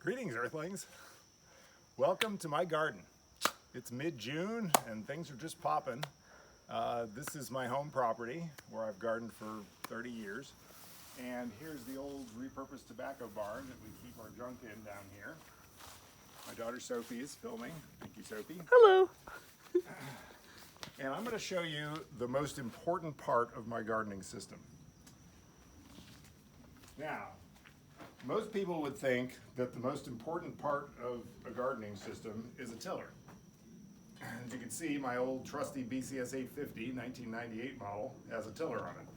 Greetings, Earthlings. Welcome to my garden. It's mid-June and things are just popping. This is my home property where I've gardened for 30 years. And here's the old repurposed tobacco barn that we keep our junk in down here. My daughter Sophie is filming. Thank you, Sophie. Hello. And I'm going to show you the most important part of my gardening system. Now, most people would think that the most important part of a gardening system is a tiller. As you can see, my old trusty BCS 850 1998 model has a tiller on it.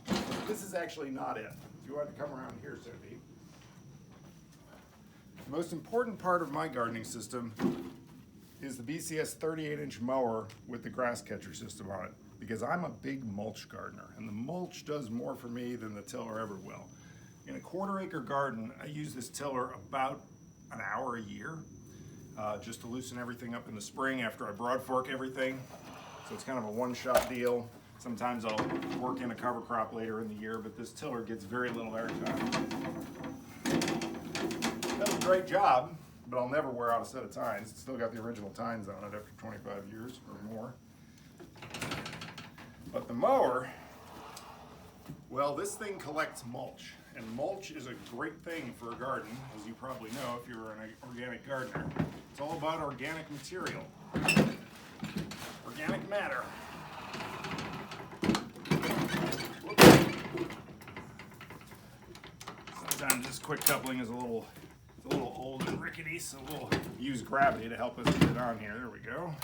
But this is actually not it. If you want to come around here, Sophie. The most important part of my gardening system is the BCS 38-inch mower with the grass catcher system on it, because I'm a big mulch gardener, and the mulch does more for me than the tiller ever will. In a quarter-acre garden, I use this tiller about an hour a year, just to loosen everything up in the spring after I broad fork everything. So it's kind of a one-shot deal. Sometimes I'll work in a cover crop later in the year, but this tiller gets very little airtime. Does a great job, but I'll never wear out a set of tines. It's still got the original tines on it after 25 years or more. But the mower, well, this thing collects mulch. And mulch is a great thing for a garden, as you probably know if you're an organic gardener. It's all about organic material, organic matter. Sometimes this quick coupling is a little old and rickety, so we'll use gravity to help us get it on here. There we go.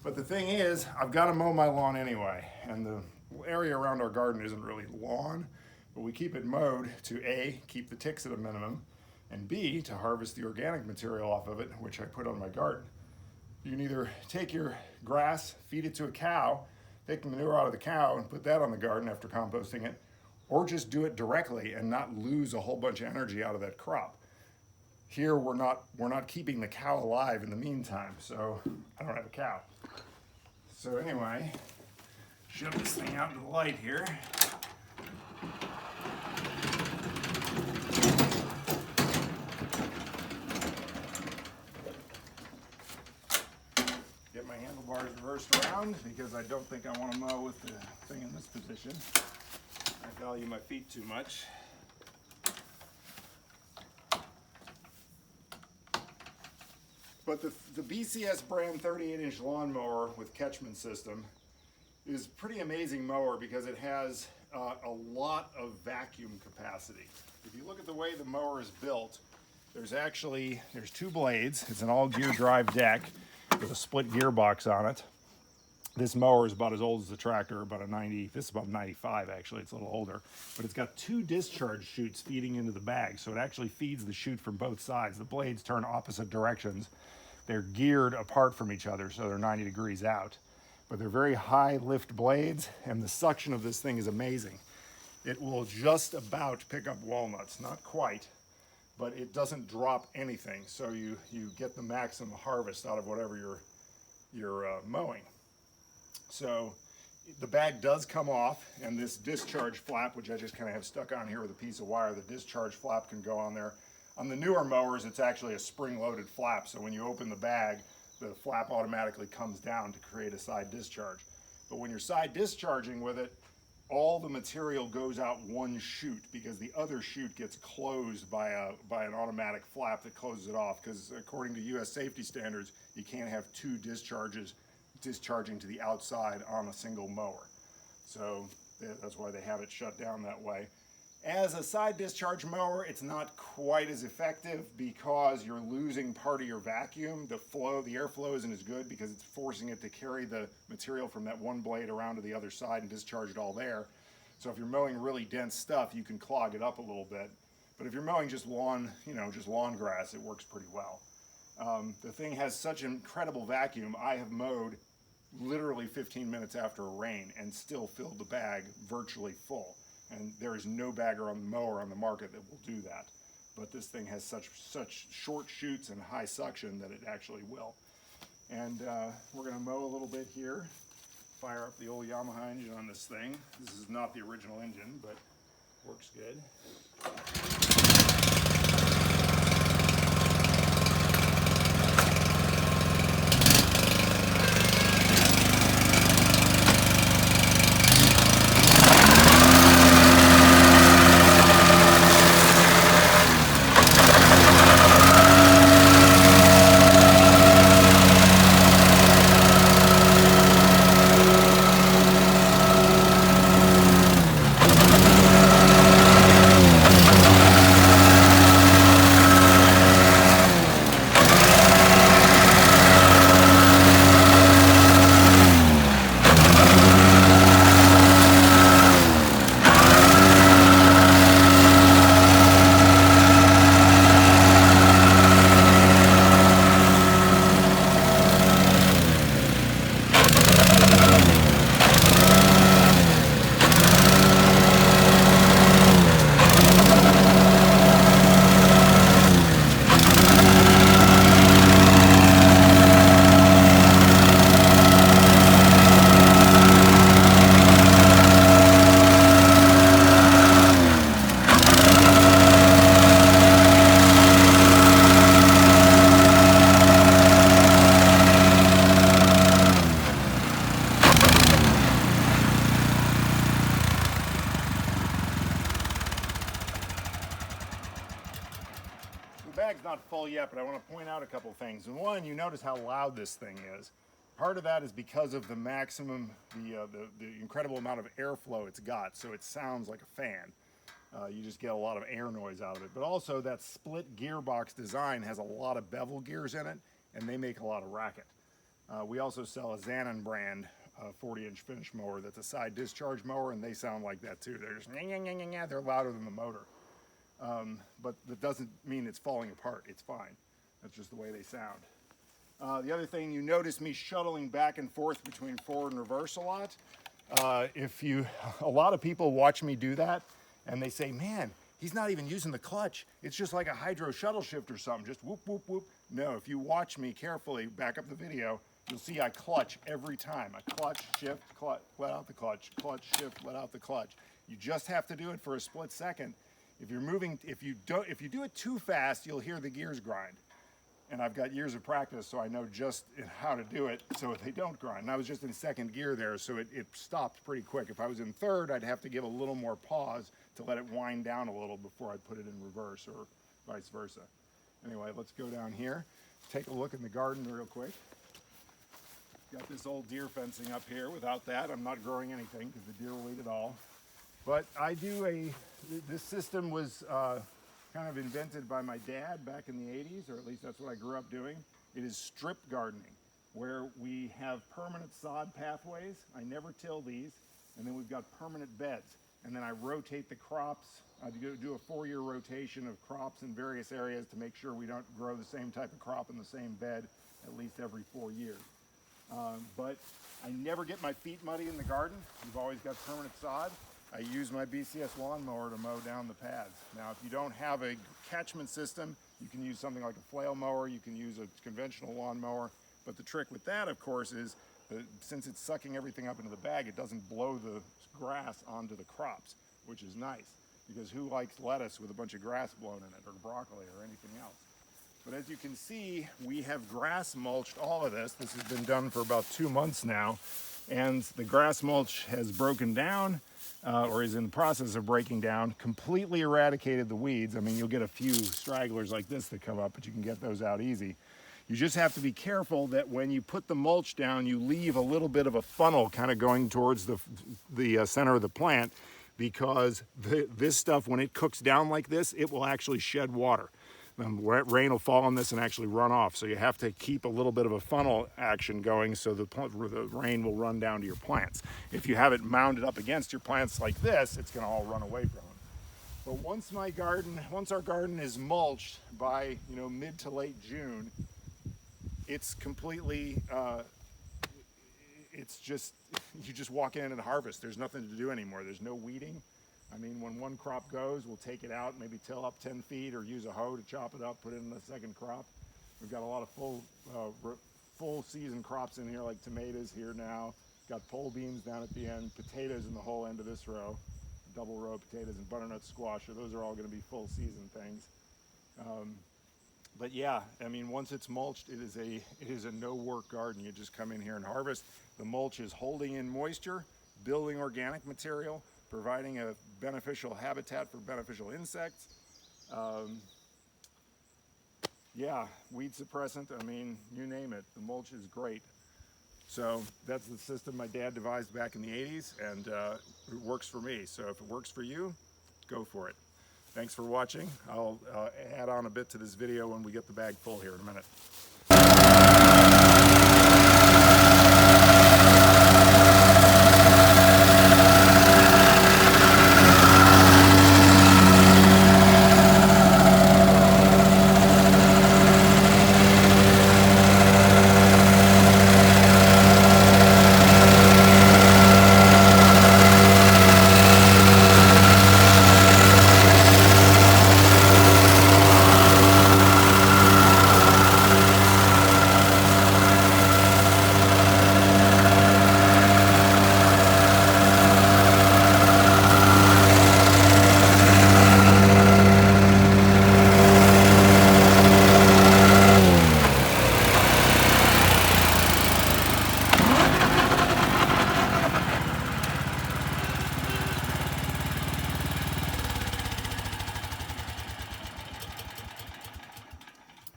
But the thing is, I've got to mow my lawn anyway, and the area around our garden isn't really lawn, but we keep it mowed to A, keep the ticks at a minimum, and B, to harvest the organic material off of it, which I put on my garden. You can either take your grass, feed it to a cow, take the manure out of the cow and put that on the garden after composting it, or just do it directly and not lose a whole bunch of energy out of that crop. Here we're not keeping the cow alive in the meantime, so I don't have a cow. So anyway, shove this thing out into the light here. Get my handlebars reversed around because I don't think I want to mow with the thing in this position. I value my feet too much. But the BCS brand 38-inch lawnmower with catchment system is a pretty amazing mower because it has a lot of vacuum capacity. If you look at the way the mower is built, there's two blades. It's an all-gear drive deck with a split gearbox on it. This mower is about as old as the tractor, about a 90, this is about 95 actually, it's a little older. But it's got two discharge chutes feeding into the bag, so it actually feeds the chute from both sides. The blades turn opposite directions. They're geared apart from each other, so they're 90 degrees out. But they're very high lift blades, and the suction of this thing is amazing. It will just about pick up walnuts, not quite, but it doesn't drop anything, so you get the maximum harvest out of whatever you're mowing. So the bag does come off, and this discharge flap, which I just kind of have stuck on here with a piece of wire, the discharge flap can go on there. On the newer mowers, it's actually a spring-loaded flap, so when you open the bag, the flap automatically comes down to create a side discharge. But when you're side discharging with it, all the material goes out one chute because the other chute gets closed by an automatic flap that closes it off, because according to US safety standards, you can't have two discharges discharging to the outside on a single mower. So that's why they have it shut down that way. As a side discharge mower, it's not quite as effective because you're losing part of your vacuum. The airflow isn't as good because it's forcing it to carry the material from that one blade around to the other side and discharge it all there. So if you're mowing really dense stuff, you can clog it up a little bit. But if you're mowing just lawn, just lawn grass, it works pretty well. The thing has such incredible vacuum. I have mowed literally 15 minutes after a rain and still filled the bag virtually full. And there is no bagger on the mower on the market that will do that. But this thing has such short chutes and high suction that it actually will. And we're going to mow a little bit here. Fire up the old Yamaha engine on this thing. This is not the original engine, but works good. bag's not full yet, but I want to point out a couple things. And one, you notice how loud this thing is. Part of that is because of the maximum, the incredible amount of airflow it's got, so it sounds like a fan. You just get a lot of air noise out of it. But also that split gearbox design has a lot of bevel gears in it, and they make a lot of racket. We also sell a Zanon brand 40-inch finish mower that's a side discharge mower, and they sound like that too. They're just they're louder than the motor. But that doesn't mean it's falling apart. It's fine. That's just the way they sound. The other thing, you notice me shuttling back and forth between forward and reverse a lot. A lot of people watch me do that, and they say, man, he's not even using the clutch. It's just like a hydro shuttle shift or something, just whoop, whoop, whoop. No, if you watch me carefully, back up the video, you'll see I clutch every time. I clutch, shift, clutch, let out the clutch, shift, let out the clutch. You just have to do it for a split second. If you're moving, if you do it too fast, you'll hear the gears grind. And I've got years of practice, so I know just how to do it so they don't grind. And I was just in second gear there, so it stopped pretty quick. If I was in third, I'd have to give a little more pause to let it wind down a little before I'd put it in reverse, or vice versa. Anyway, let's go down here, take a look in the garden real quick. Got this old deer fencing up here. Without that, I'm not growing anything because the deer will eat it all. But this system was kind of invented by my dad back in the 80s, or at least that's what I grew up doing. It is strip gardening, where we have permanent sod pathways. I never till these, and then we've got permanent beds. And then I rotate the crops. I do a 4-year rotation of crops in various areas to make sure we don't grow the same type of crop in the same bed at least every 4 years. But I never get my feet muddy in the garden. We've always got permanent sod. I use my BCS lawnmower to mow down the pads. Now, if you don't have a catchment system, you can use something like a flail mower, you can use a conventional lawnmower. But the trick with that, of course, is since it's sucking everything up into the bag, it doesn't blow the grass onto the crops, which is nice. Because who likes lettuce with a bunch of grass blown in it, or broccoli, or anything else? But as you can see, we have grass mulched all of this. This has been done for about 2 months now. And the grass mulch has broken down, or is in the process of breaking down, completely eradicated the weeds. I mean, you'll get a few stragglers like this that come up, but you can get those out easy. You just have to be careful that when you put the mulch down, you leave a little bit of a funnel kind of going towards the center of the plant, because this stuff, when it cooks down like this, it will actually shed water. Rain will fall on this and actually run off. So you have to keep a little bit of a funnel action going so the rain will run down to your plants. If you have it mounded up against your plants like this, it's going to all run away from them. But once our garden is mulched by mid to late June, it's completely, it's just, you just walk in and harvest. There's nothing to do anymore. There's no weeding. I mean, when one crop goes, we'll take it out, maybe till up 10 feet, or use a hoe to chop it up, put it in the second crop. We've got a lot of full season crops in here, like tomatoes here now. Got pole beans down at the end, potatoes in the whole end of this row, double row of potatoes, and butternut squash. So those are all going to be full season things. But yeah, I mean, once it's mulched, it is a no-work garden. You just come in here and harvest. The mulch is holding in moisture, building organic material, providing a beneficial habitat for beneficial insects. Yeah, weed suppressant, I mean, you name it. The mulch is great. So that's the system my dad devised back in the 80s, and it works for me. So if it works for you, go for it. Thanks for watching. I'll add on a bit to this video when we get the bag full here in a minute.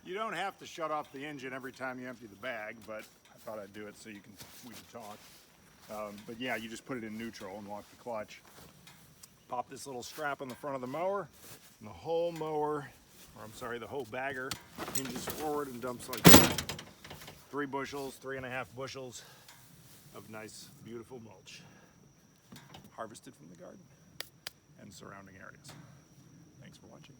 You don't have to shut off the engine every time you empty the bag, but I thought I'd do it so we can talk. But yeah, you just put it in neutral and lock the clutch. Pop this little strap on the front of the mower, and the whole mower, or I'm sorry, the whole bagger hinges forward and dumps like that. 3 bushels, 3.5 bushels of nice, beautiful mulch, harvested from the garden and surrounding areas. Thanks for watching.